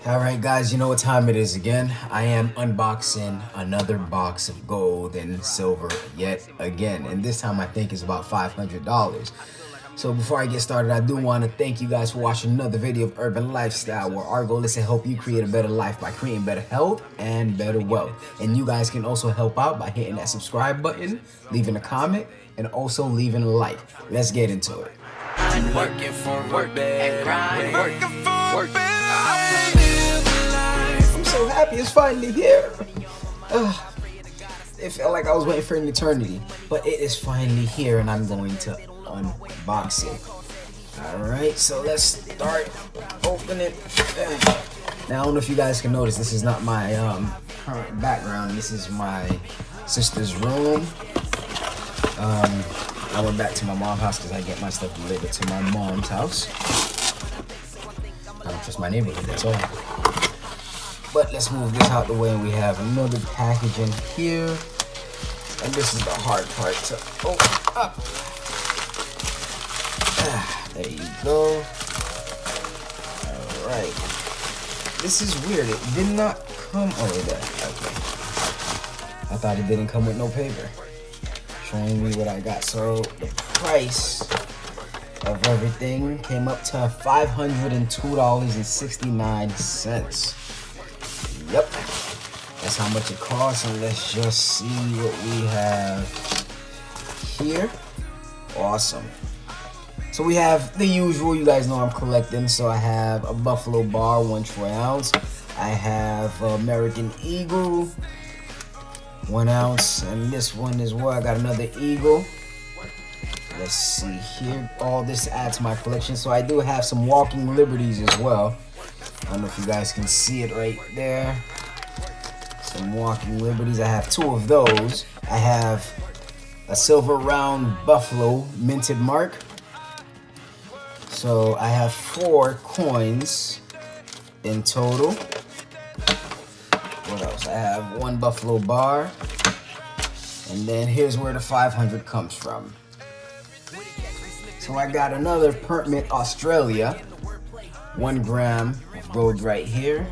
Alright guys, you know what time it is again. I am unboxing another box of gold and silver yet again. And this time I think it's about $500. So before I get started, I do want to thank you guys for watching another video of Urban Lifestyle, where our goal is to help you create a better life by creating better health and better wealth. And you guys can also help out by hitting that subscribe button, leaving a comment, and also leaving a like. Let's get into it. Working for work and grind. Working for work. I'm so happy it's finally here. It felt like I was waiting for an eternity, but it is finally here and I'm going to unbox it. Alright, so let's start. Open it. Now I don't know if you guys can notice, this is not my current background. This is my sister's room. I went back to my mom's house because I get my stuff delivered to my mom's house. I don't trust my neighborhood, that's all. But let's move this out the way, and we have another package in here. And this is the hard part to open up. There you go. Alright. This is weird. It did not come over there. Okay. I thought it didn't come with no paper. Showing me what I got. So the price of everything came up to $502.69. Yep, that's how much it costs. And let's just see what we have here. Awesome. So we have the usual. You guys know I'm collecting. So I have a Buffalo Bar, 1 troy ounce. I have American Eagle, 1 ounce, and this one as well. I got another Eagle. Let's see here. All this adds to my collection. So I do have some Walking Liberties as well. I don't know if you guys can see it right there. Some Walking Liberties. I have 2 of those. I have a silver round Buffalo minted mark. So I have 4 coins in total. What else? I have 1 Buffalo Bar. And then here's where the 500 comes from. So I got another Permit Australia, 1 gram of gold right here.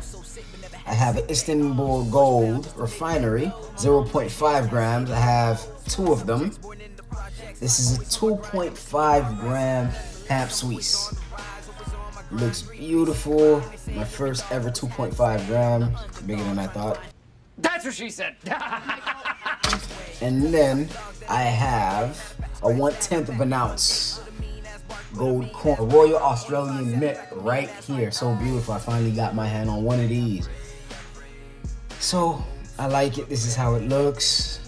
I have an Istanbul Gold Refinery, 0.5 grams. I have 2 of them. This is a 2.5 gram Hamp Suisse. Looks beautiful. My first ever 2.5 gram, bigger than I thought. That's what she said. And then I have a 1/10 of an ounce gold coin, Royal Australian Mint right here. So beautiful. I finally got my hand on one of these. So I like it. This is how it looks.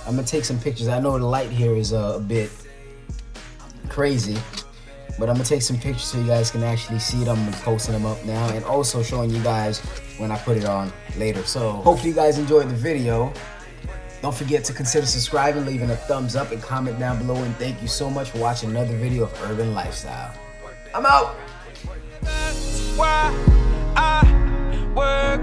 I'm gonna take some pictures. I know the light here is a bit crazy, but I'm gonna take some pictures so you guys can actually see it. I'm gonna be posting them up now and also showing you guys when I put it on later. So hopefully you guys enjoyed the video. Don't forget to consider subscribing, leaving a thumbs up, and comment down below. And thank you so much for watching another video of Urban Lifestyle. I'm out. That's why I work.